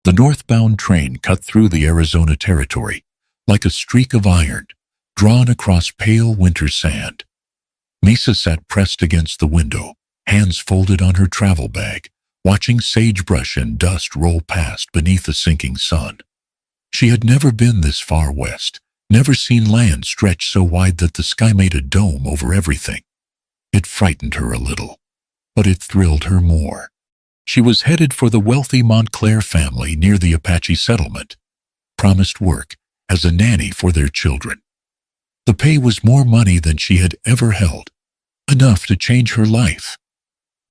The northbound train cut through the Arizona territory like a streak of iron drawn across pale winter sand. Misa sat pressed against the window, hands folded on her travel bag, watching sagebrush and dust roll past beneath the sinking sun. She had never been this far west, never seen land stretch so wide that the sky made a dome over everything. It frightened her a little, but it thrilled her more. She was headed for the wealthy Montclair family near the Apache settlement, promised work as a nanny for their children. The pay was more money than she had ever held, enough to change her life,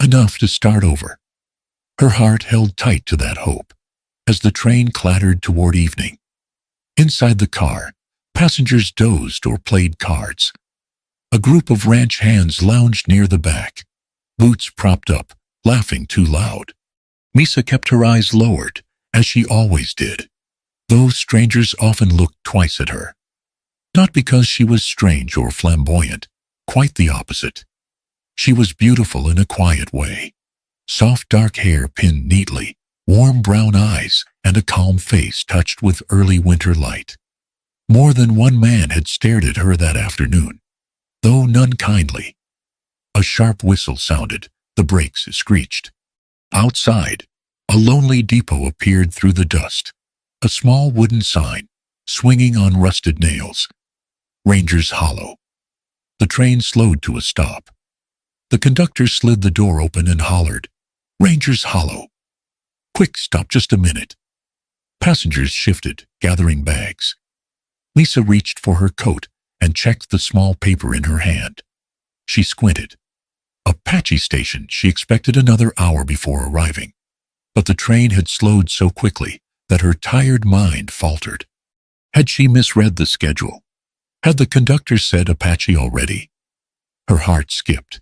enough to start over. Her heart held tight to that hope as the train clattered toward evening. Inside the car, passengers dozed or played cards. A group of ranch hands lounged near the back, boots propped up, laughing too loud. Misa kept her eyes lowered, as she always did. Those strangers often looked twice at her. Not because she was strange or flamboyant, quite the opposite. She was beautiful in a quiet way. Soft dark hair pinned neatly, warm brown eyes, and a calm face touched with early winter light. More than one man had stared at her that afternoon, though none kindly. A sharp whistle sounded, the brakes screeched. Outside, a lonely depot appeared through the dust, a small wooden sign, swinging on rusted nails. Rangers Hollow. The train slowed to a stop. The conductor slid the door open and hollered, "Rangers Hollow." "Quick, stop just a minute." Passengers shifted, gathering bags. Lisa reached for her coat and checked the small paper in her hand. She squinted. Apache Station. She expected another hour before arriving, but the train had slowed so quickly that her tired mind faltered. Had she misread the schedule? Had the conductor said Apache already? Her heart skipped.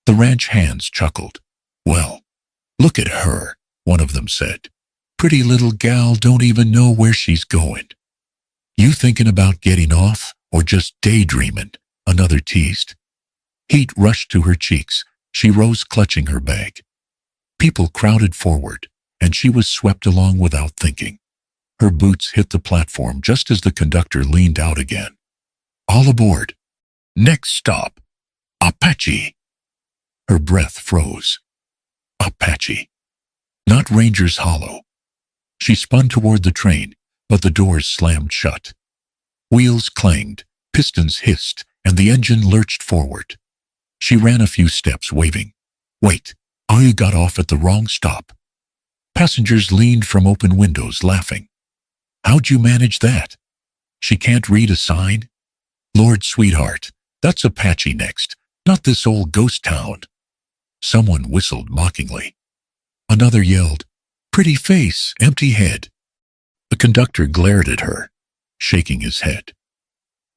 The ranch hands chuckled. "Well, look at her," one of them said. "Pretty little gal, don't even know where she's going." "You thinking about getting off or just daydreaming?" another teased. Heat rushed to her cheeks. She rose, clutching her bag. People crowded forward, and she was swept along without thinking. Her boots hit the platform just as the conductor leaned out again. "All aboard. Next stop, Apache." Her breath froze. Apache. Not Rangers Hollow. She spun toward the train, but the doors slammed shut. Wheels clanged, pistons hissed, and the engine lurched forward. She ran a few steps, waving. "Wait, you got off at the wrong stop." Passengers leaned from open windows, laughing. "How'd you manage that? She can't read a sign?" "Lord, sweetheart, that's Apache next, not this old ghost town." Someone whistled mockingly. Another yelled, "Pretty face, empty head." The conductor glared at her, shaking his head.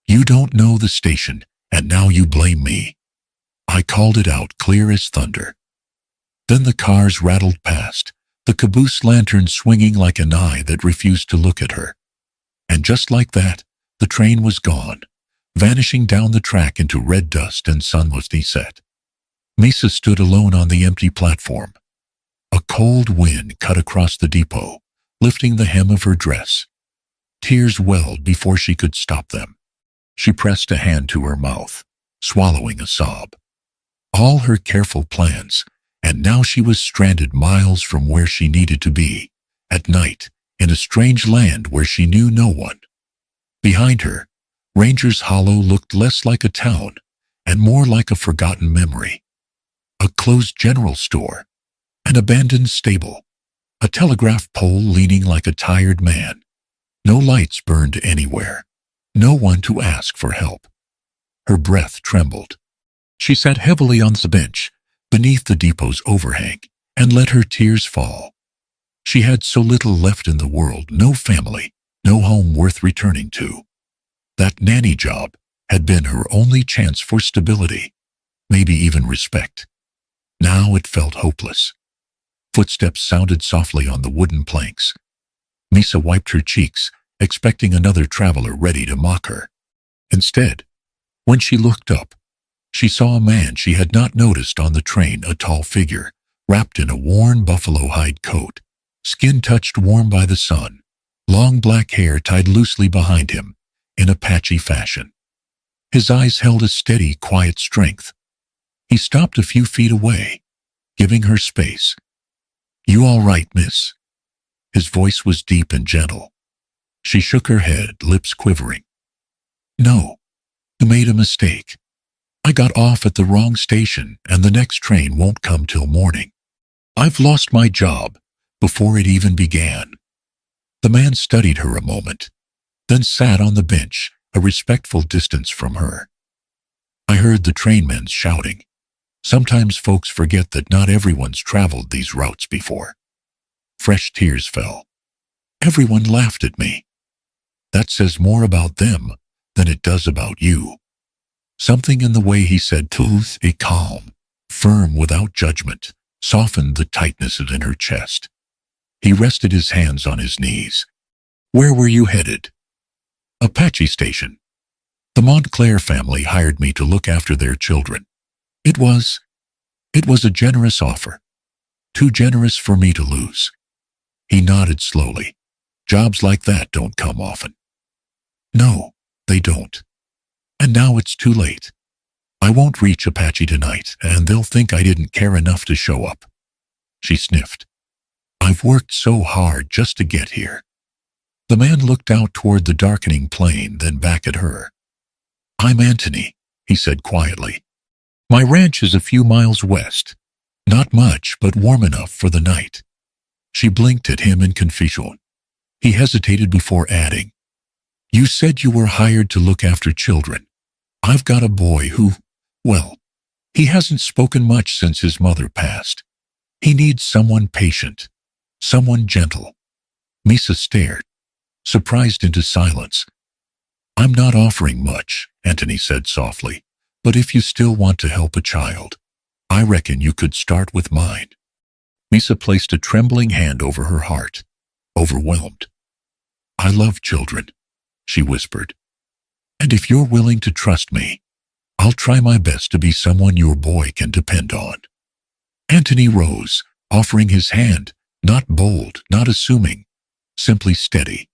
"You don't know the station, and now you blame me." I called it out clear as thunder. Then the cars rattled past, the caboose lantern swinging like an eye that refused to look at her. And just like that, the train was gone, vanishing down the track into red dust and sunlessly set. Misa stood alone on the empty platform. A cold wind cut across the depot, lifting the hem of her dress. Tears welled before she could stop them. She pressed a hand to her mouth, swallowing a sob. All her careful plans, and now she was stranded miles from where she needed to be, at night, in a strange land where she knew no one. Behind her, Rangers Hollow looked less like a town and more like a forgotten memory. A closed general store, an abandoned stable, a telegraph pole leaning like a tired man. No lights burned anywhere, no one to ask for help. Her breath trembled. She sat heavily on the bench beneath the depot's overhang and let her tears fall. She had so little left in the world, no family, no home worth returning to. That nanny job had been her only chance for stability, maybe even respect. Now it felt hopeless. Footsteps sounded softly on the wooden planks. Misa wiped her cheeks, expecting another traveler ready to mock her. Instead, when she looked up, she saw a man she had not noticed on the train, a tall figure, wrapped in a worn buffalo hide coat, skin touched warm by the sun, long black hair tied loosely behind him in Apache fashion. His eyes held a steady, quiet strength. He stopped a few feet away, giving her space. "You all right, miss?" His voice was deep and gentle. She shook her head, lips quivering. "No, you made a mistake. I got off at the wrong station and the next train won't come till morning. I've lost my job before it even began." The man studied her a moment, then sat on the bench, a respectful distance from her. I heard the trainmen shouting. Sometimes folks forget that not everyone's traveled these routes before. Fresh tears fell. Everyone laughed at me. That says more about them than it does about you. Something in the way he said "tooth" a calm, firm without judgment, softened the tightness in her chest. He rested his hands on his knees. "Where were you headed?" "Apache Station. The Montclair family hired me to look after their children. It was a generous offer. Too generous for me to lose." He nodded slowly. "Jobs like that don't come often." "No, they don't. And now it's too late. I won't reach Apache tonight, and they'll think I didn't care enough to show up." She sniffed. "I've worked so hard just to get here." The man looked out toward the darkening plain, then back at her. "I'm Anthony," he said quietly. "My ranch is a few miles west. Not much, but warm enough for the night." She blinked at him in confusion. He hesitated before adding, "You said you were hired to look after children. I've got a boy who, well, he hasn't spoken much since his mother passed. He needs someone patient, someone gentle." Misa stared, surprised into silence. "I'm not offering much," Anthony said softly, "but if you still want to help a child, I reckon you could start with mine." Misa placed a trembling hand over her heart, overwhelmed. "I love children," she whispered. "And if you're willing to trust me, I'll try my best to be someone your boy can depend on." Anthony rose, offering his hand, not bold, not assuming, simply steady.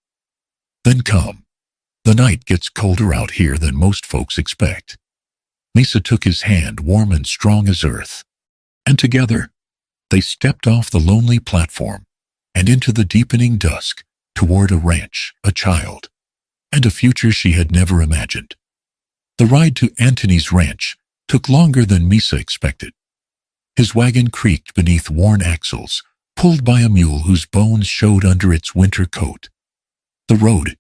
"Then come. The night gets colder out here than most folks expect." Misa took his hand, warm and strong as earth, and together they stepped off the lonely platform and into the deepening dusk toward a ranch, a child, and a future she had never imagined. The ride to Anthony's ranch took longer than Misa expected. His wagon creaked beneath worn axles, pulled by a mule whose bones showed under its winter coat. The road,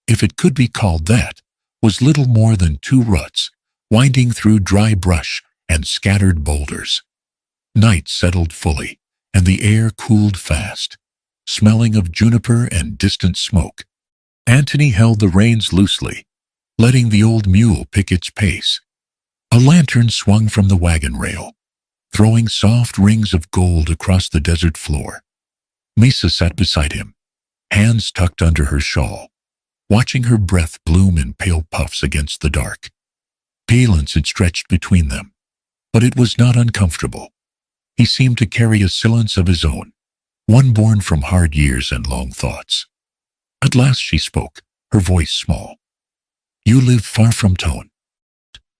if it could be called that, was little more than two ruts, winding through dry brush and scattered boulders. Night settled fully, and the air cooled fast, smelling of juniper and distant smoke. Anthony held the reins loosely, letting the old mule pick its pace. A lantern swung from the wagon rail, throwing soft rings of gold across the desert floor. Misa sat beside him, hands tucked under her shawl, watching her breath bloom in pale puffs against the dark. Palance had stretched between them, but it was not uncomfortable. He seemed to carry a silence of his own, one born from hard years and long thoughts. At last she spoke, her voice small. "You live far from town."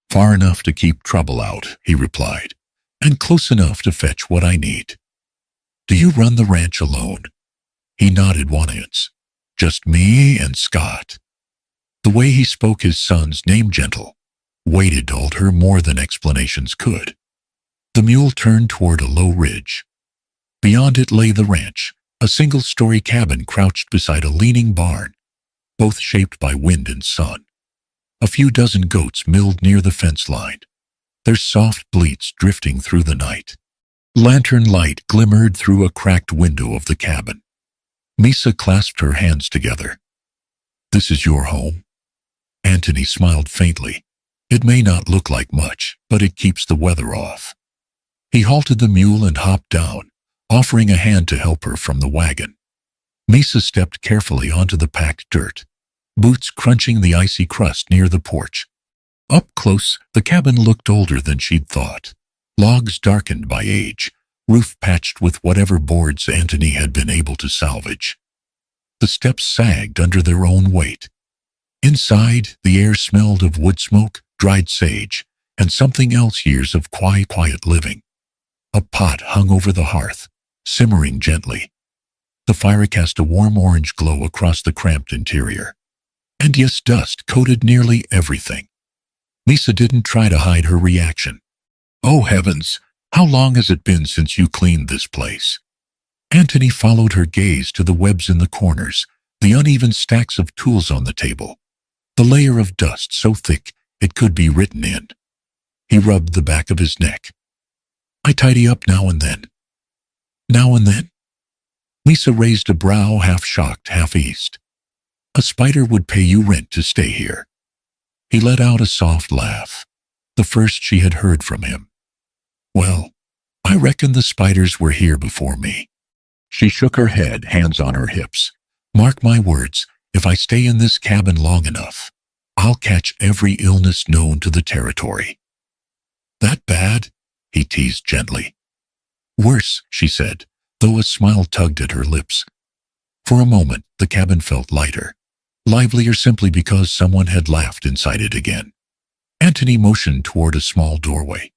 "Far enough to keep trouble out," he replied, "and close enough to fetch what I need." "Do you run the ranch alone?" He nodded once. "Just me and Scott." The way he spoke his son's name, gentle, weighted, told her more than explanations could. The mule turned toward a low ridge. Beyond it lay the ranch, a single-story cabin crouched beside a leaning barn, both shaped by wind and sun. A few dozen goats milled near the fence line, their soft bleats drifting through the night. Lantern light glimmered through a cracked window of the cabin. Misa clasped her hands together. "This is your home?" Anthony smiled faintly. "It may not look like much, but it keeps the weather off." He halted the mule and hopped down, offering a hand to help her from the wagon. Misa stepped carefully onto the packed dirt, boots crunching the icy crust near the porch. Up close, the cabin looked older than she'd thought. Logs darkened by age, roof patched with whatever boards Anthony had been able to salvage. The steps sagged under their own weight. Inside, the air smelled of wood smoke, dried sage, and something else, years of quiet living. A pot hung over the hearth, simmering gently. The fire cast a warm orange glow across the cramped interior. And yes, dust coated nearly everything. Lisa didn't try to hide her reaction. "Oh heavens, how long has it been since you cleaned this place?" Anthony followed her gaze to the webs in the corners, the uneven stacks of tools on the table, the layer of dust so thick it could be written in. He rubbed the back of his neck. "I tidy up now and then." "Now and then?" Lisa raised a brow, half shocked, half eased. "A spider would pay you rent to stay here." He let out a soft laugh, the first she had heard from him. "Well, I reckon the spiders were here before me." She shook her head, hands on her hips. "Mark my words, if I stay in this cabin long enough, I'll catch every illness known to the territory." "That bad?" he teased gently. "Worse," she said, though a smile tugged at her lips. For a moment, the cabin felt lighter, livelier simply because someone had laughed inside it again. Anthony motioned toward a small doorway.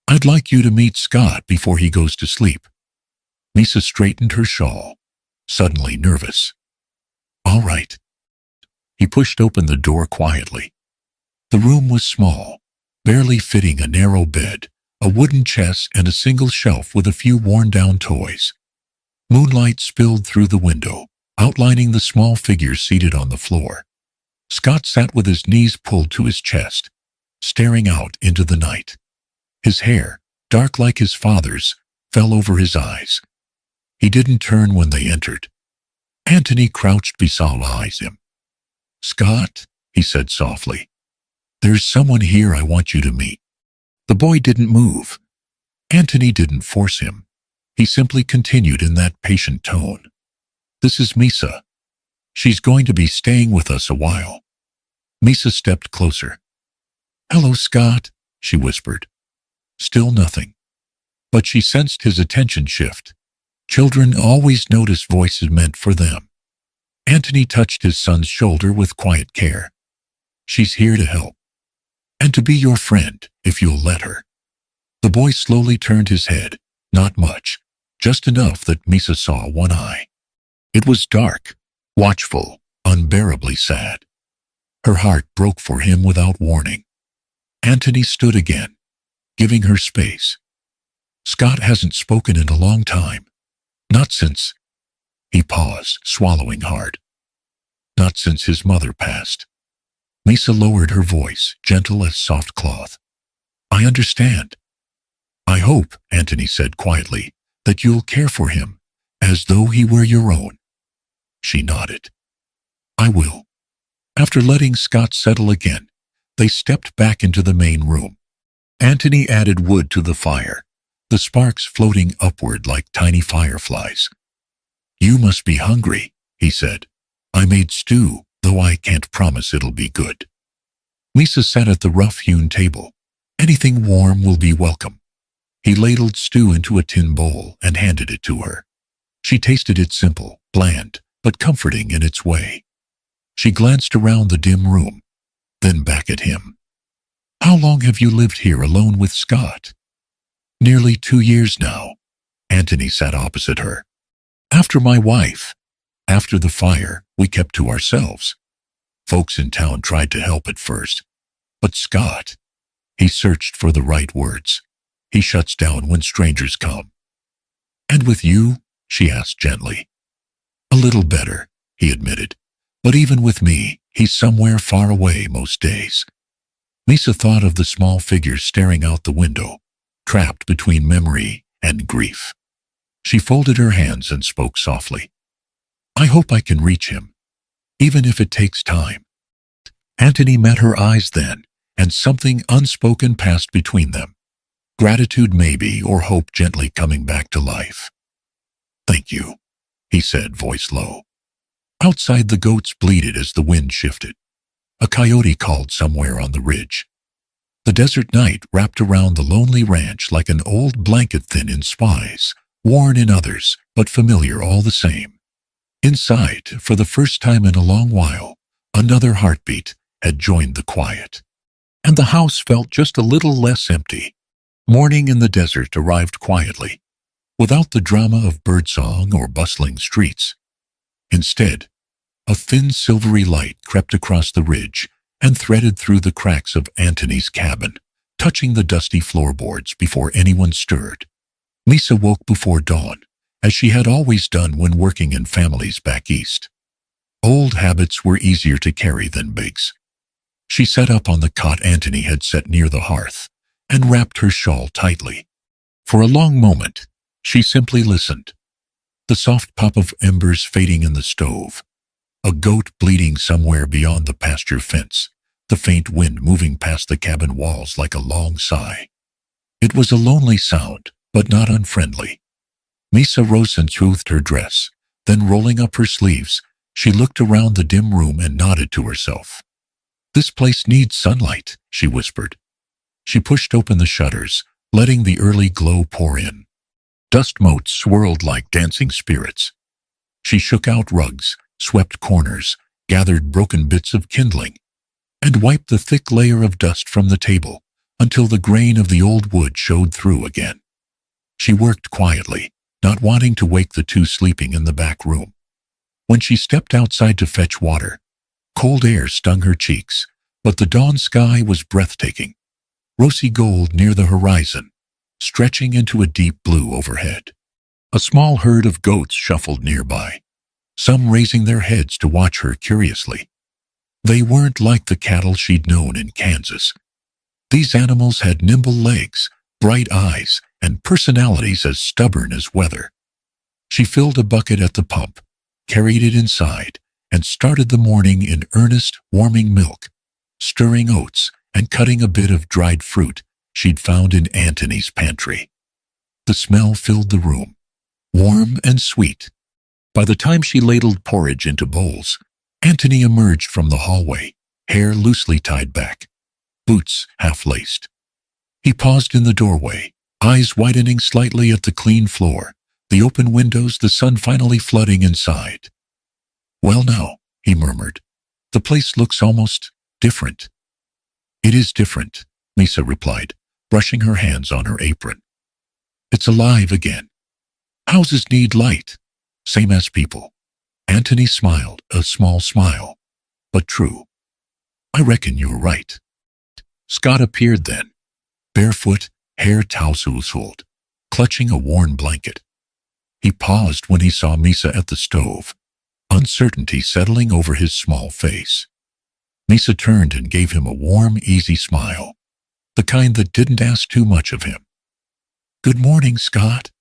"I'd like you to meet Scott before he goes to sleep." Lisa straightened her shawl, suddenly nervous. "All right." He pushed open the door quietly. The room was small, barely fitting a narrow bed, a wooden chest, and a single shelf with a few worn-down toys. Moonlight spilled through the window, outlining the small figure seated on the floor. Scott sat with his knees pulled to his chest, staring out into the night. His hair, dark like his father's, fell over his eyes. He didn't turn when they entered. Anthony crouched beside him. "Scott," he said softly, "there's someone here I want you to meet." The boy didn't move. Anthony didn't force him. He simply continued in that patient tone. "This is Misa. She's going to be staying with us a while." Misa stepped closer. "Hello, Scott," she whispered. Still nothing. But she sensed his attention shift. Children always notice voices meant for them. Anthony touched his son's shoulder with quiet care. "She's here to help. And to be your friend, if you'll let her." The boy slowly turned his head, not much, just enough that Misa saw one eye. It was dark, watchful, unbearably sad. Her heart broke for him without warning. Anthony stood again, giving her space. "Scott hasn't spoken in a long time. Not since—" He paused, swallowing hard. "Not since his mother passed." Misa lowered her voice, gentle as soft cloth. "I understand." "I hope," Anthony said quietly, "that you'll care for him, as though he were your own." She nodded. "I will." After letting Scott settle again, they stepped back into the main room. Anthony added wood to the fire, the sparks floating upward like tiny fireflies. "You must be hungry," he said. "I made stew, though I can't promise it'll be good." Lisa sat at the rough-hewn table. "Anything warm will be welcome." He ladled stew into a tin bowl and handed it to her. She tasted it, simple, bland, but comforting in its way. She glanced around the dim room, then back at him. "How long have you lived here alone with Scott?" "Nearly 2 years now." Anthony sat opposite her. "After my wife, after the fire, we kept to ourselves. Folks in town tried to help at first, but Scott—" He searched for the right words. "He shuts down when strangers come." "And with you?" she asked gently. "A little better," he admitted. "But even with me, he's somewhere far away most days." Lisa thought of the small figure staring out the window, trapped between memory and grief. She folded her hands and spoke softly. "I hope I can reach him, even if it takes time." Anthony met her eyes then, and something unspoken passed between them. Gratitude maybe, or hope gently coming back to life. "Thank you," he said, voice low. Outside, the goats bleated as the wind shifted. A coyote called somewhere on the ridge. The desert night wrapped around the lonely ranch like an old blanket, thin in spies, worn in others, but familiar all the same. Inside, for the first time in a long while, another heartbeat had joined the quiet. And the house felt just a little less empty. Morning in the desert arrived quietly, without the drama of birdsong or bustling streets. Instead, a thin silvery light crept across the ridge and threaded through the cracks of Antony's cabin, touching the dusty floorboards before anyone stirred. Misa woke before dawn, as she had always done when working in families back east. Old habits were easier to carry than Big's. She sat up on the cot Antony had set near the hearth and wrapped her shawl tightly. For a long moment, she simply listened. The soft pop of embers fading in the stove, a goat bleating somewhere beyond the pasture fence, the faint wind moving past the cabin walls like a long sigh. It was a lonely sound, but not unfriendly. Misa rose and smoothed her dress. Then, rolling up her sleeves, she looked around the dim room and nodded to herself. "This place needs sunlight," she whispered. She pushed open the shutters, letting the early glow pour in. Dust motes swirled like dancing spirits. She shook out rugs, swept corners, gathered broken bits of kindling, and wiped the thick layer of dust from the table until the grain of the old wood showed through again. She worked quietly, not wanting to wake the two sleeping in the back room. When she stepped outside to fetch water, cold air stung her cheeks, but the dawn sky was breathtaking, rosy gold near the horizon, stretching into a deep blue overhead. A small herd of goats shuffled nearby, some raising their heads to watch her curiously. They weren't like the cattle she'd known in Kansas. These animals had nimble legs, bright eyes, and personalities as stubborn as weather. She filled a bucket at the pump, carried it inside, and started the morning in earnest, warming milk, stirring oats, and cutting a bit of dried fruit she'd found in Antony's pantry. The smell filled the room, warm and sweet. By the time she ladled porridge into bowls, Antony emerged from the hallway, hair loosely tied back, boots half-laced. He paused in the doorway, eyes widening slightly at the clean floor, the open windows, the sun finally flooding inside. "Well now," he murmured, "the place looks almost different." "It is different," Misa replied, brushing her hands on her apron. "It's alive again. Houses need light, same as people." Antony smiled, a small smile, but true. "I reckon you're right." Scott appeared then, barefoot, hair tousled, clutching a worn blanket. He paused when he saw Misa at the stove, uncertainty settling over his small face. Misa turned and gave him a warm, easy smile, the kind that didn't ask too much of him. "Good morning, Scott,"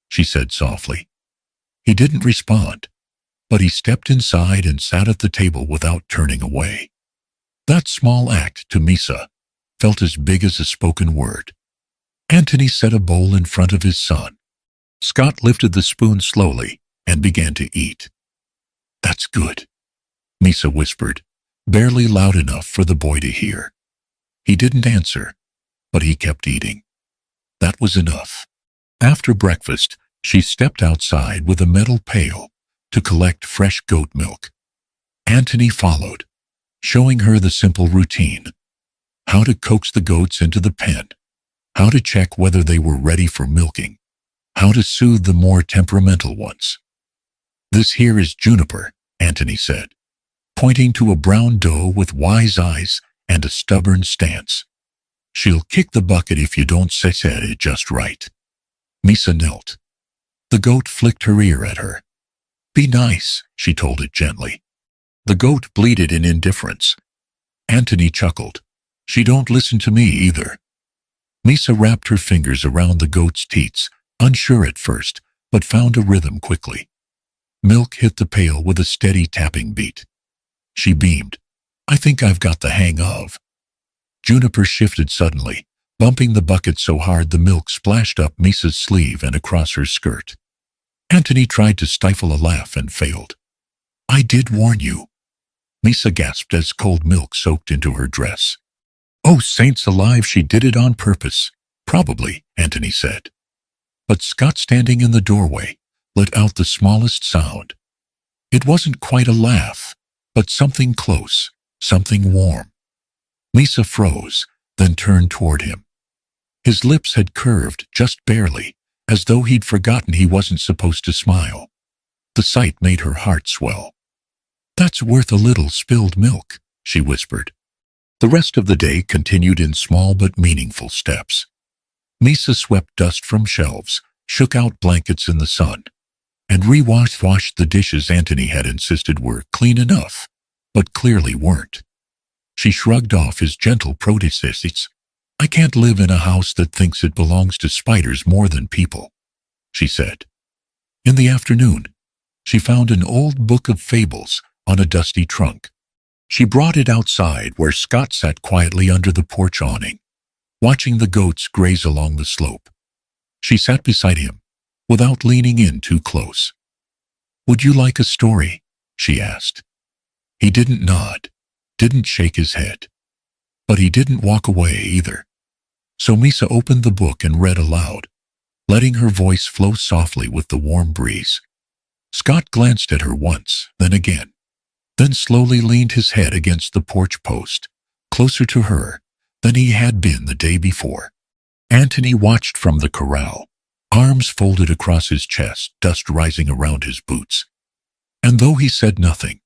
she said softly. He didn't respond, but he stepped inside and sat at the table without turning away. That small act, to Misa, felt as big as a spoken word. Antony set a bowl in front of his son. Scott lifted the spoon slowly and began to eat. "That's good," Misa whispered, barely loud enough for the boy to hear. He didn't answer, but he kept eating. That was enough. After breakfast, she stepped outside with a metal pail to collect fresh goat milk. Antony followed, showing her the simple routine: how to coax the goats into the pen, how to check whether they were ready for milking, how to soothe the more temperamental ones. "This here is Juniper," Antony said, pointing to a brown doe with wise eyes and a stubborn stance. "She'll kick the bucket if you don't say it just right." Misa knelt. The goat flicked her ear at her. "Be nice," she told it gently. The goat bleated in indifference. Antony chuckled. "She don't listen to me either." Misa wrapped her fingers around the goat's teats, unsure at first, but found a rhythm quickly. Milk hit the pail with a steady tapping beat. She beamed. "I think I've got the hang of." Juniper shifted suddenly, bumping the bucket so hard the milk splashed up Misa's sleeve and across her skirt. Antony tried to stifle a laugh and failed. "I did warn you." Misa gasped as cold milk soaked into her dress. Oh, saints alive, she did it on purpose. Probably, Anthony said. But Scott, standing in the doorway, let out the smallest sound. It wasn't quite a laugh, but something close, something warm. Lisa froze, then turned toward him. His lips had curved just barely, as though he'd forgotten he wasn't supposed to smile. The sight made her heart swell. That's worth a little spilled milk, she whispered. The rest of the day continued in small but meaningful steps. Misa swept dust from shelves, shook out blankets in the sun, and washed the dishes Anthony had insisted were clean enough, but clearly weren't. She shrugged off his gentle protests. I can't live in a house that thinks it belongs to spiders more than people, she said. In the afternoon, she found an old book of fables on a dusty trunk. She brought it outside where Scott sat quietly under the porch awning, watching the goats graze along the slope. She sat beside him, without leaning in too close. Would you like a story? She asked. He didn't nod, didn't shake his head. But he didn't walk away either. So Misa opened the book and read aloud, letting her voice flow softly with the warm breeze. Scott glanced at her once, then again, then slowly leaned his head against the porch post, closer to her than he had been the day before. Anthony watched from the corral, arms folded across his chest, dust rising around his boots. And though he said nothing,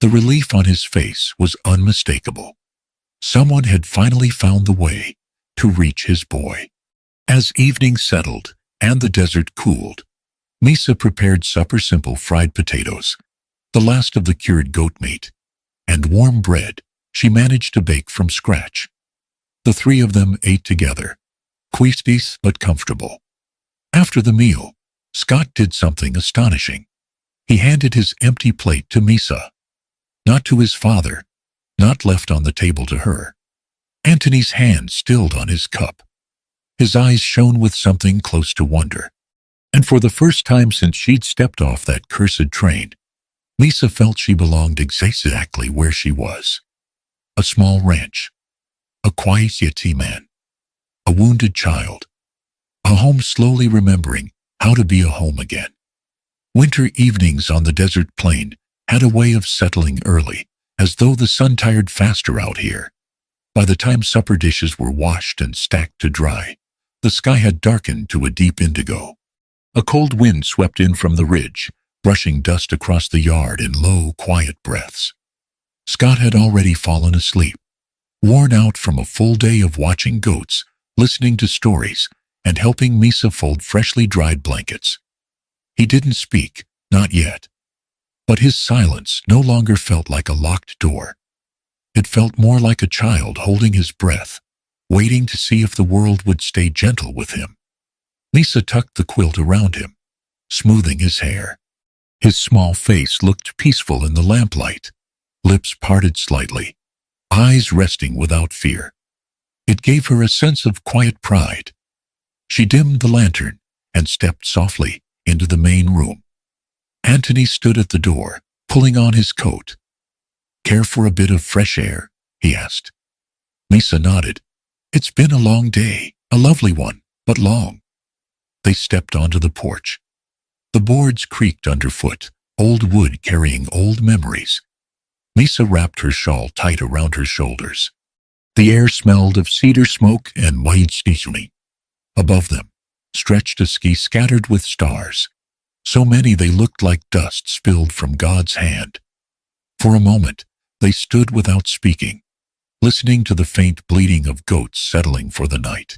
the relief on his face was unmistakable. Someone had finally found the way to reach his boy. As evening settled and the desert cooled, Misa prepared supper: simple fried potatoes, the last of the cured goat meat, and warm bread she managed to bake from scratch. The three of them ate together, quiet but comfortable. After the meal, Scott did something astonishing. He handed his empty plate to Misa, not to his father, not left on the table to her. Anthony's hand stilled on his cup. His eyes shone with something close to wonder. And for the first time since she'd stepped off that cursed train, Misa felt she belonged exactly where she was. A small ranch, a quiet yeti man, a wounded child, a home slowly remembering how to be a home again. Winter evenings on the desert plain had a way of settling early, as though the sun tired faster out here. By the time supper dishes were washed and stacked to dry, the sky had darkened to a deep indigo. A cold wind swept in from the ridge, brushing dust across the yard in low, quiet breaths. Scott had already fallen asleep, worn out from a full day of watching goats, listening to stories, and helping Misa fold freshly dried blankets. He didn't speak, not yet. But his silence no longer felt like a locked door. It felt more like a child holding his breath, waiting to see if the world would stay gentle with him. Misa tucked the quilt around him, smoothing his hair. His small face looked peaceful in the lamplight, lips parted slightly, eyes resting without fear. It gave her a sense of quiet pride. She dimmed the lantern and stepped softly into the main room. Anthony stood at the door, pulling on his coat. Care for a bit of fresh air? He asked. Misa nodded. It's been a long day, a lovely one, but long. They stepped onto the porch. The boards creaked underfoot, old wood carrying old memories. Misa wrapped her shawl tight around her shoulders. The air smelled of cedar smoke and white sneezing. Above them stretched a sky scattered with stars, so many they looked like dust spilled from God's hand. For a moment, they stood without speaking, listening to the faint bleating of goats settling for the night.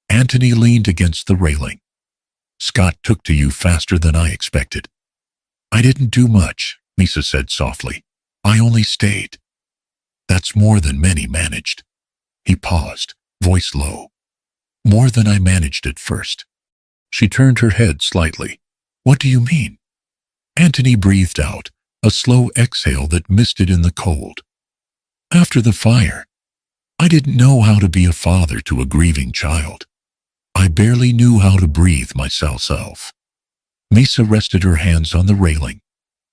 Anthony leaned against the railing. Scott took to you faster than I expected. I didn't do much, Misa said softly. I only stayed. That's more than many managed. He paused, voice low. More than I managed at first. She turned her head slightly. What do you mean? Anthony breathed out, a slow exhale that misted in the cold. After the fire, I didn't know how to be a father to a grieving child. I barely knew how to breathe myself. Misa rested her hands on the railing,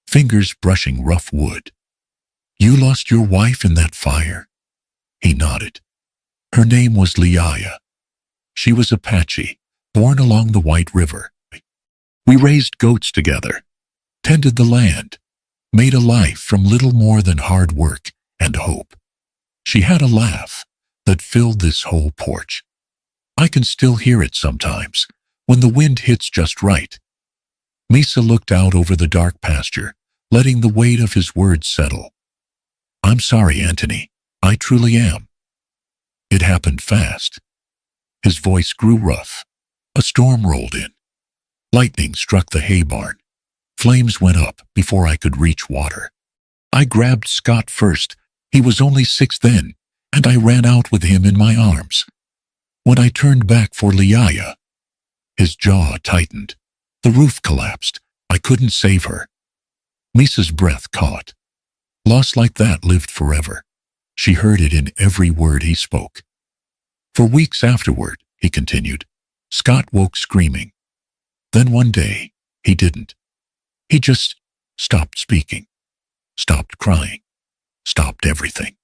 fingers brushing rough wood. You lost your wife in that fire? He nodded. Her name was Liaya. She was Apache, born along the White River. We raised goats together, tended the land, made a life from little more than hard work and hope. She had a laugh that filled this whole porch. I can still hear it sometimes, when the wind hits just right. Misa looked out over the dark pasture, letting the weight of his words settle. I'm sorry, Anthony. I truly am. It happened fast. His voice grew rough. A storm rolled in. Lightning struck the hay barn. Flames went up before I could reach water. I grabbed Scott first. He was only 6 then, and I ran out with him in my arms. When I turned back for Liaya, his jaw tightened. The roof collapsed. I couldn't save her. Misa's breath caught. Loss like that lived forever. She heard it in every word he spoke. For weeks afterward, he continued, Scott woke screaming. Then one day, he didn't. He just stopped speaking, stopped crying, stopped everything.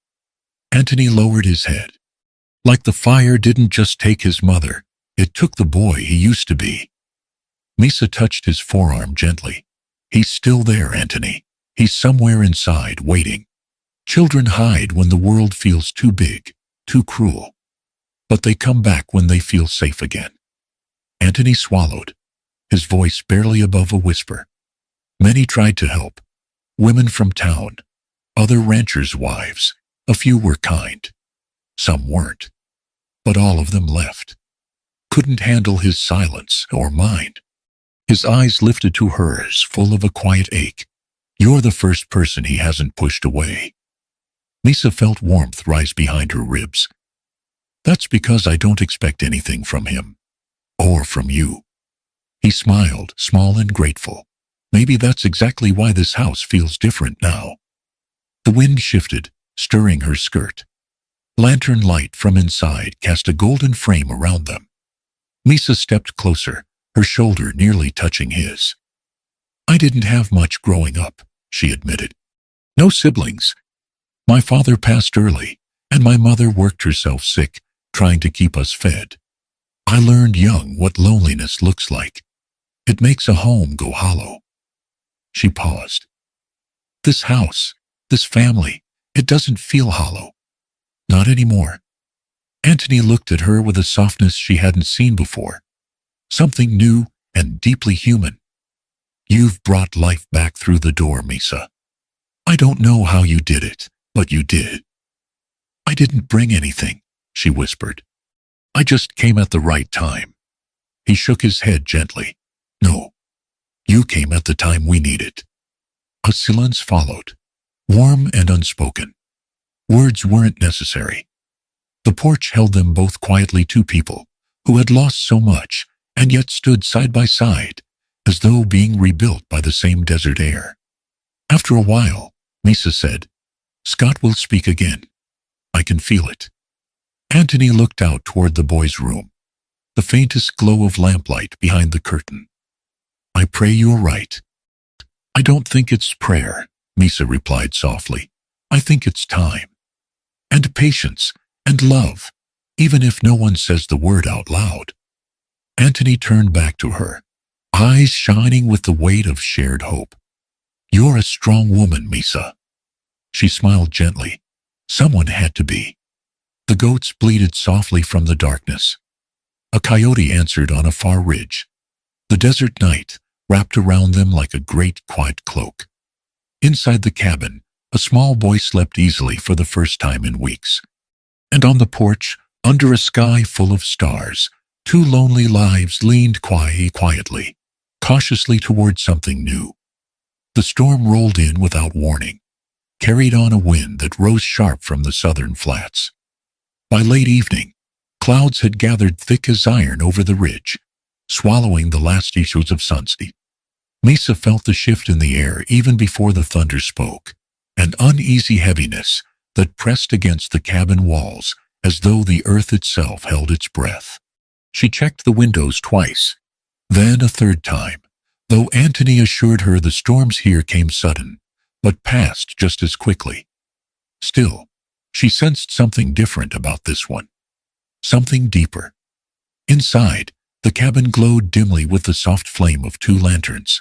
Anthony lowered his head. Like the fire didn't just take his mother, it took the boy he used to be. Misa touched his forearm gently. He's still there, Anthony. He's somewhere inside, waiting. Children hide when the world feels too big, too cruel. But they come back when they feel safe again. Anthony swallowed, his voice barely above a whisper. Many tried to help. Women from town, other ranchers' wives. A few were kind. Some weren't. But all of them left. Couldn't handle his silence or mine. His eyes lifted to hers, full of a quiet ache. You're the first person he hasn't pushed away. Misa felt warmth rise behind her ribs. That's because I don't expect anything from him. Or from you. He smiled, small and grateful. Maybe that's exactly why this house feels different now. The wind shifted, stirring her skirt. Lantern light from inside cast a golden frame around them. Misa stepped closer, her shoulder nearly touching his. I didn't have much growing up, she admitted. No siblings. My father passed early, and my mother worked herself sick, trying to keep us fed. I learned young what loneliness looks like. It makes a home go hollow. She paused. This house, this family, it doesn't feel hollow. Not anymore. Anthony looked at her with a softness she hadn't seen before. Something new and deeply human. You've brought life back through the door, Misa. I don't know how you did it, but you did. I didn't bring anything, she whispered. I just came at the right time. He shook his head gently. No, you came at the time we needed. A silence followed, warm and unspoken. Words weren't necessary. The porch held them both quietly, two people who had lost so much and yet stood side by side, as though being rebuilt by the same desert air. After a while, Misa said, Scott will speak again. I can feel it. Anthony looked out toward the boys' room, the faintest glow of lamplight behind the curtain. I pray you're right. I don't think it's prayer, Misa replied softly. I think it's time. And patience, and love, even if no one says the word out loud. Anthony turned back to her, eyes shining with the weight of shared hope. You're a strong woman, Misa. She smiled gently. Someone had to be. The goats bleated softly from the darkness. A coyote answered on a far ridge. The desert night wrapped around them like a great quiet cloak. Inside the cabin, a small boy slept easily for the first time in weeks. And on the porch, under a sky full of stars, two lonely lives leaned quietly, cautiously toward something new. The storm rolled in without warning, carried on a wind that rose sharp from the southern flats. By late evening, clouds had gathered thick as iron over the ridge, swallowing the last echoes of sunset. Misa felt the shift in the air even before the thunder spoke, an uneasy heaviness that pressed against the cabin walls as though the earth itself held its breath. She checked the windows twice, then a third time, though Anthony assured her the storms here came sudden, but passed just as quickly. Still, she sensed something different about this one. something deeper. Inside, the cabin glowed dimly with the soft flame of 2 lanterns.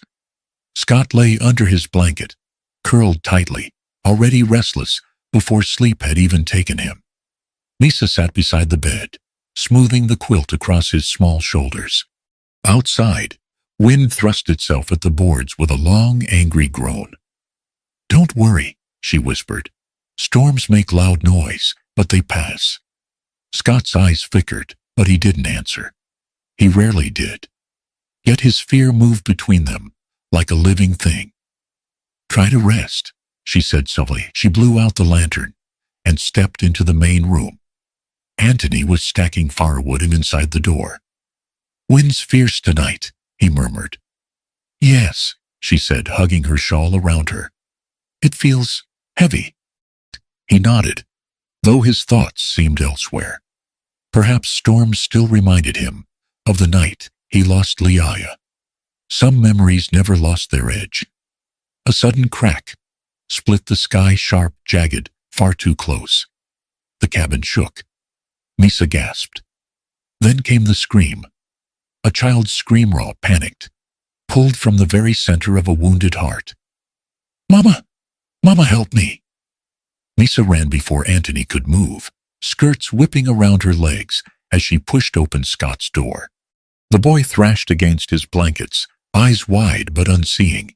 Scott lay under his blanket, curled tightly, already restless before sleep had even taken him. Misa sat beside the bed, smoothing the quilt across his small shoulders. Outside, wind thrust itself at the boards with a long, angry groan. "Don't worry," she whispered. "Storms make loud noise, but they pass." Scott's eyes flickered, but he didn't answer. He rarely did. Yet his fear moved between them, like a living thing. "Try to rest," she said softly. She blew out the lantern and stepped into the main room. Anthony was stacking firewood inside the door. "Wind's fierce tonight," he murmured. "Yes," she said, hugging her shawl around her. "It feels heavy." He nodded, though his thoughts seemed elsewhere. Perhaps storms still reminded him of the night he lost Liaya. Some memories never lost their edge. A sudden crack split the sky, sharp, jagged, far too close. The cabin shook. Misa gasped. Then came the scream. A child's scream, raw, panicked, pulled from the very center of a wounded heart. "Mama! Mama, help me!" Misa ran before Anthony could move, skirts whipping around her legs as she pushed open Scott's door. The boy thrashed against his blankets, eyes wide but unseeing,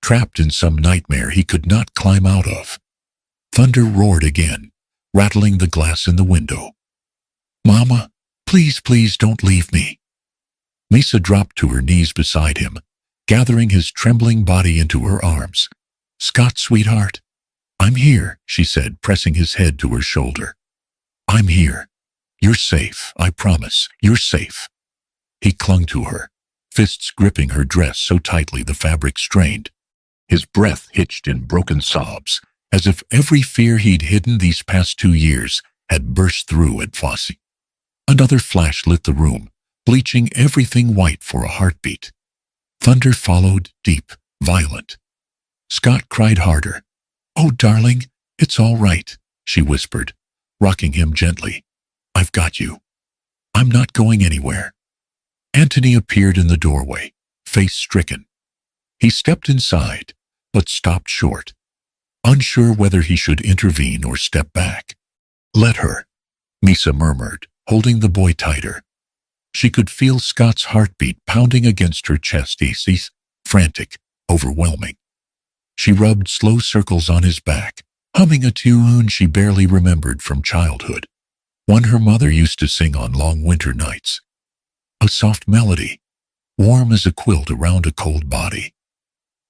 trapped in some nightmare he could not climb out of. Thunder roared again, rattling the glass in the window. "Mama, please, please don't leave me." Misa dropped to her knees beside him, gathering his trembling body into her arms. "Scott, sweetheart." "I'm here," she said, pressing his head to her shoulder. "I'm here. You're safe, I promise. You're safe." He clung to her, fists gripping her dress so tightly the fabric strained. His breath hitched in broken sobs, as if every fear he'd hidden these past 2 years had burst through at Fosse. Another flash lit the room, bleaching everything white for a heartbeat. Thunder followed, deep, violent. Scott cried harder. "Oh, darling, it's all right," she whispered, rocking him gently. "I've got you. I'm not going anywhere." Anthony appeared in the doorway, face stricken. He stepped inside, but stopped short, unsure whether he should intervene or step back. "Let her," Misa murmured, holding the boy tighter. She could feel Scott's heartbeat pounding against her chest, easy, frantic, overwhelming. She rubbed slow circles on his back, humming a tune she barely remembered from childhood, one her mother used to sing on long winter nights. A soft melody, warm as a quilt around a cold body.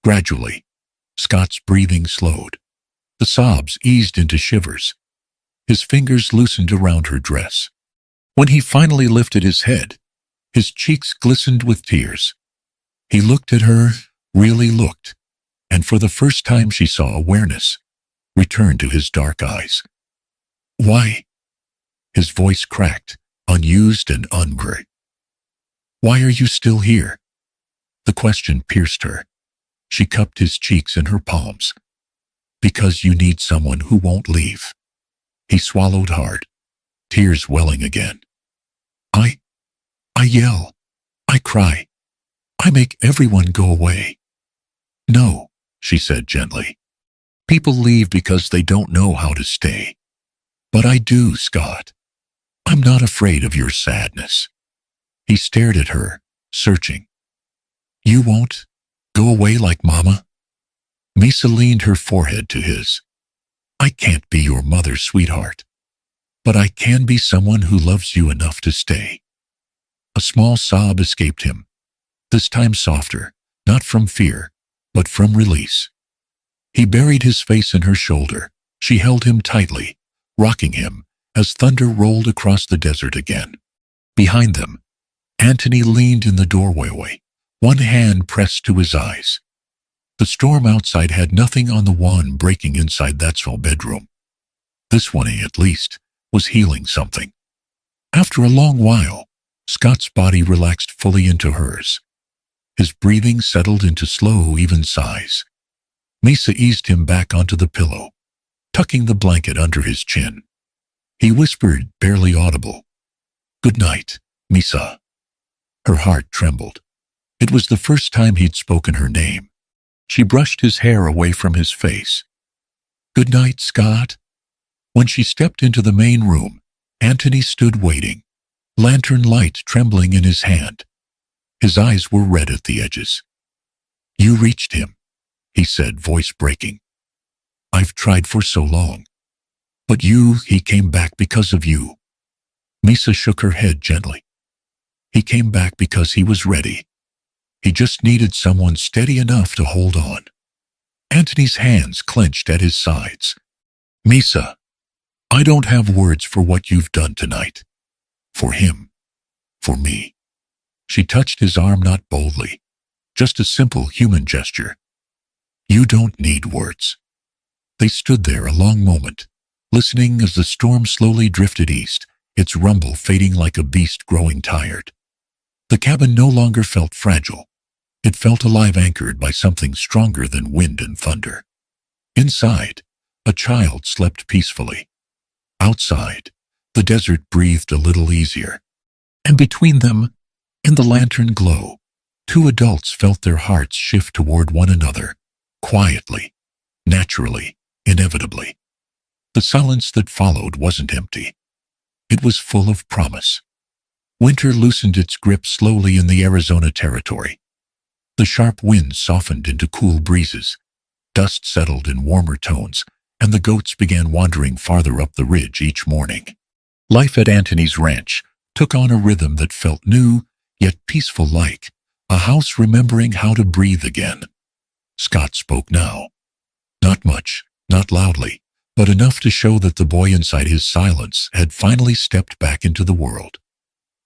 Gradually, Scott's breathing slowed. The sobs eased into shivers. His fingers loosened around her dress. When he finally lifted his head, his cheeks glistened with tears. He looked at her, really looked, and for the first time she saw awareness return to his dark eyes. "Why?" His voice cracked, unused and unbreathed. "Why are you still here?" The question pierced her. She cupped his cheeks in her palms. "Because you need someone who won't leave." He swallowed hard, tears welling again. I yell. I cry. I make everyone go away." "No," she said gently. "People leave because they don't know how to stay. But I do, Scott. I'm not afraid of your sadness." He stared at her, searching. "You won't go away like Mama?" Misa leaned her forehead to his. "I can't be your mother, sweetheart. But I can be someone who loves you enough to stay." A small sob escaped him, this time softer, not from fear, but from release. He buried his face in her shoulder. She held him tightly, rocking him as thunder rolled across the desert again. Behind them, Anthony leaned in the doorway, one hand pressed to his eyes. The storm outside had nothing on the one breaking inside that small bedroom. This one, at least, was healing something. After a long while, Scott's body relaxed fully into hers. His breathing settled into slow, even sighs. Misa eased him back onto the pillow, tucking the blanket under his chin. He whispered, barely audible, Good night, Misa. Her heart trembled. It was the first time he'd spoken her name. She brushed his hair away from his face. Good night, Scott. When she stepped into the main room, Anthony stood waiting, lantern light trembling in his hand. His eyes were red at the edges. You reached him, he said, voice breaking. I've tried for so long. But he came back because of you. Misa shook her head gently. He came back because he was ready. He just needed someone steady enough to hold on. Anthony's hands clenched at his sides. Misa, I don't have words for what you've done tonight. For him. For me. She touched his arm, not boldly, just a simple human gesture. You don't need words. They stood there a long moment, listening as the storm slowly drifted east, its rumble fading like a beast growing tired. The cabin no longer felt fragile. It felt alive, anchored by something stronger than wind and thunder. Inside, a child slept peacefully. Outside, the desert breathed a little easier. And between them, in the lantern glow, two adults felt their hearts shift toward one another, quietly, naturally, inevitably. The silence that followed wasn't empty. It was full of promise. Winter loosened its grip slowly in the Arizona territory. The sharp winds softened into cool breezes. Dust settled in warmer tones, and the goats began wandering farther up the ridge each morning. Life at Anthony's ranch took on a rhythm that felt new, yet peaceful, like a house remembering how to breathe again. Scott spoke now. Not much, not loudly, but enough to show that the boy inside his silence had finally stepped back into the world.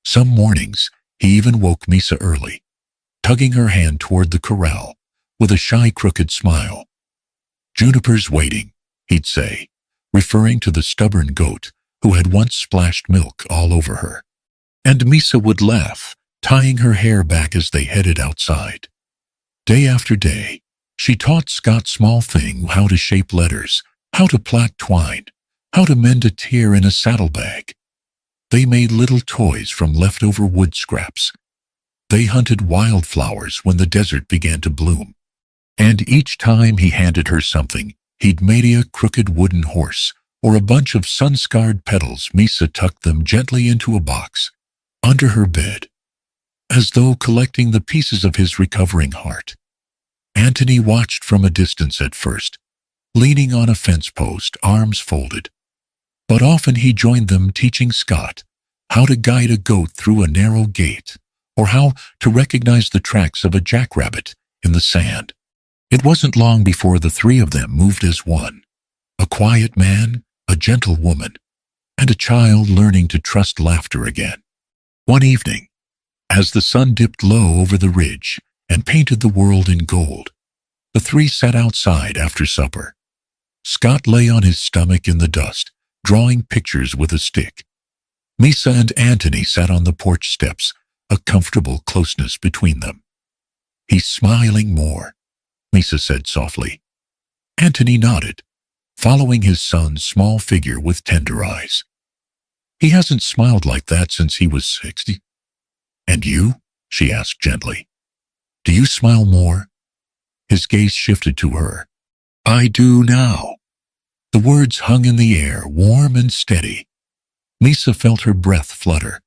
Some mornings, he even woke Misa early, tugging her hand toward the corral, with a shy, crooked smile. Juniper's waiting, he'd say, referring to the stubborn goat who had once splashed milk all over her. And Misa would laugh, tying her hair back as they headed outside. Day after day, she taught Scott small things: how to shape letters, how to plait twine, how to mend a tear in a saddlebag. They made little toys from leftover wood scraps. They hunted wildflowers when the desert began to bloom. And each time he handed her something, he'd made a crooked wooden horse or a bunch of sun-scarred petals. Misa tucked them gently into a box, under her bed, as though collecting the pieces of his recovering heart. Anthony watched from a distance at first, leaning on a fence post, arms folded. But often he joined them, teaching Scott how to guide a goat through a narrow gate, or how to recognize the tracks of a jackrabbit in the sand. It wasn't long before the three of them moved as one, a quiet man, a gentle woman, and a child learning to trust laughter again. One evening, as the sun dipped low over the ridge and painted the world in gold, the three sat outside after supper. Scott lay on his stomach in the dust, drawing pictures with a stick. Misa and Anthony sat on the porch steps, a comfortable closeness between them. He's smiling more, Misa said softly. Anthony nodded, following his son's small figure with tender eyes. He hasn't smiled like that since he was 60. And you? She asked gently. Do you smile more? His gaze shifted to her. I do now. The words hung in the air, warm and steady. Misa felt her breath flutter,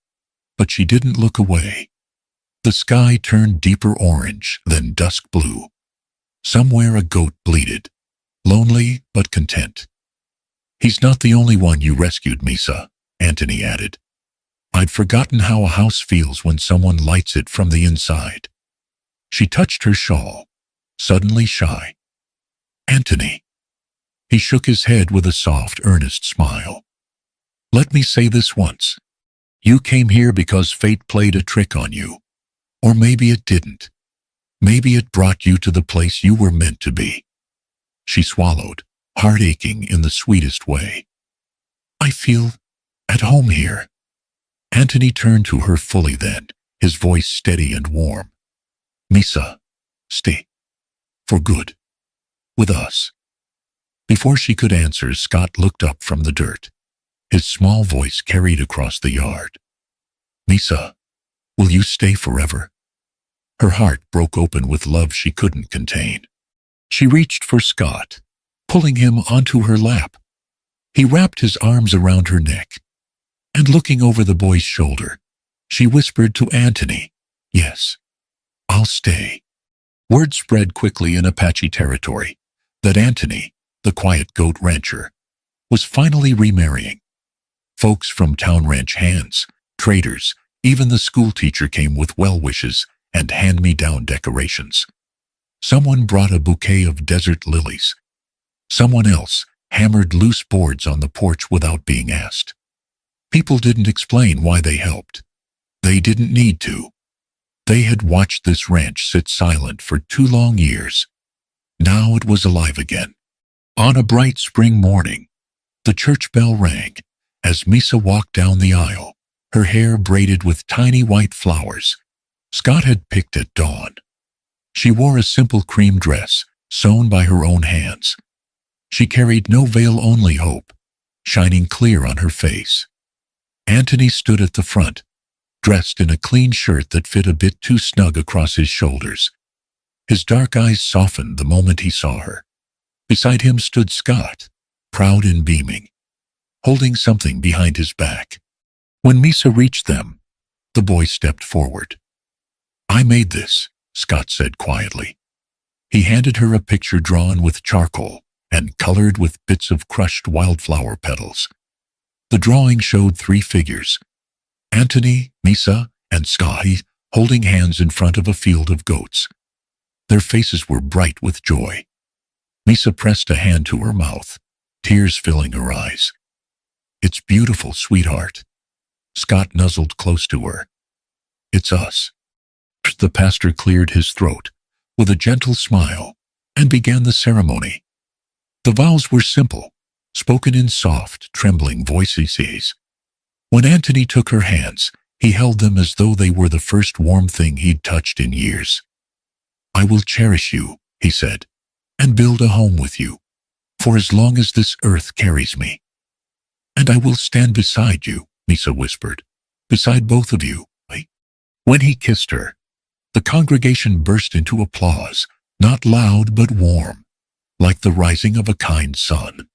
but she didn't look away. The sky turned deeper orange, then dusk blue. Somewhere a goat bleated, lonely but content. He's not the only one you rescued, Misa, Anthony added. I'd forgotten how a house feels when someone lights it from the inside. She touched her shawl, suddenly shy. Anthony. He shook his head with a soft, earnest smile. Let me say this once. You came here because fate played a trick on you. Or maybe it didn't. Maybe it brought you to the place you were meant to be. She swallowed, heart aching in the sweetest way. I feel at home here. Anthony turned to her fully then, his voice steady and warm. Misa, stay. For good. With us. Before she could answer, Scott looked up from the dirt. His small voice carried across the yard. Misa, will you stay forever?" Her heart broke open with love she couldn't contain. She reached for Scott, pulling him onto her lap. He wrapped his arms around her neck, and looking over the boy's shoulder, she whispered to Anthony, "Yes, I'll stay." Word spread quickly in Apache territory that Anthony, the quiet goat rancher, was finally remarrying. Folks from town ranch hands, traders, even the school teacher came with well wishes and hand-me-down decorations. Someone brought a bouquet of desert lilies. Someone else hammered loose boards on the porch without being asked. People didn't explain why they helped. They didn't need to. They had watched this ranch sit silent for 2 long years. Now it was alive again. On a bright spring morning, the church bell rang as Misa walked down the aisle, her hair braided with tiny white flowers Scott had picked at dawn. She wore a simple cream dress sewn by her own hands. She carried no veil, only hope, shining clear on her face. Anthony stood at the front, dressed in a clean shirt that fit a bit too snug across his shoulders. His dark eyes softened the moment he saw her. Beside him stood Scott, proud and beaming, holding something behind his back. When Misa reached them, the boy stepped forward. "I made this," Scott said quietly. He handed her a picture drawn with charcoal and colored with bits of crushed wildflower petals. The drawing showed 3 figures, Anthony, Misa, and Scotty, holding hands in front of a field of goats. Their faces were bright with joy. Misa pressed a hand to her mouth, tears filling her eyes. "It's beautiful, sweetheart." Scott nuzzled close to her. "It's us." The pastor cleared his throat with a gentle smile and began the ceremony. The vows were simple, spoken in soft, trembling voices. When Anthony took her hands, he held them as though they were the first warm thing he'd touched in years. "I will cherish you," he said, "and build a home with you, for as long as this earth carries me." "And I will stand beside you," Misa whispered, "beside both of you." When he kissed her, the congregation burst into applause, not loud but warm, like the rising of a kind sun.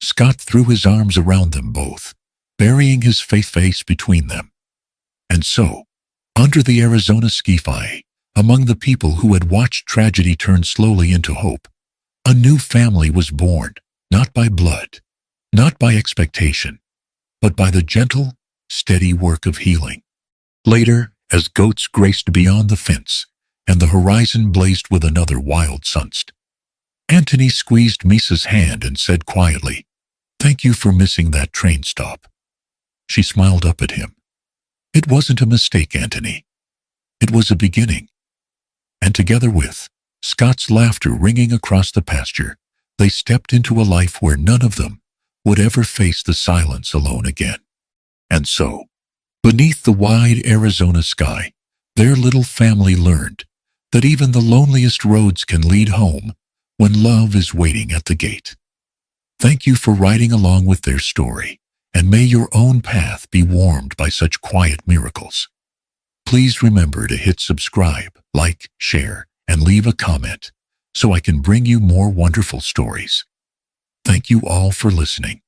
Scott threw his arms around them both, burying his face between them. And so, under the Arizona sky, among the people who had watched tragedy turn slowly into hope, a new family was born, not by blood, not by expectation, but by the gentle, steady work of healing. Later, as goats graced beyond the fence, and the horizon blazed with another wild sunset, Anthony squeezed Misa's hand and said quietly, "Thank you for missing that train stop." She smiled up at him. "It wasn't a mistake, Anthony. It was a beginning." And together with Scott's laughter ringing across the pasture, they stepped into a life where none of them would ever face the silence alone again. And so, beneath the wide Arizona sky, their little family learned that even the loneliest roads can lead home when love is waiting at the gate. Thank you for riding along with their story, and may your own path be warmed by such quiet miracles. Please remember to hit subscribe, like, share, and leave a comment so I can bring you more wonderful stories. Thank you all for listening.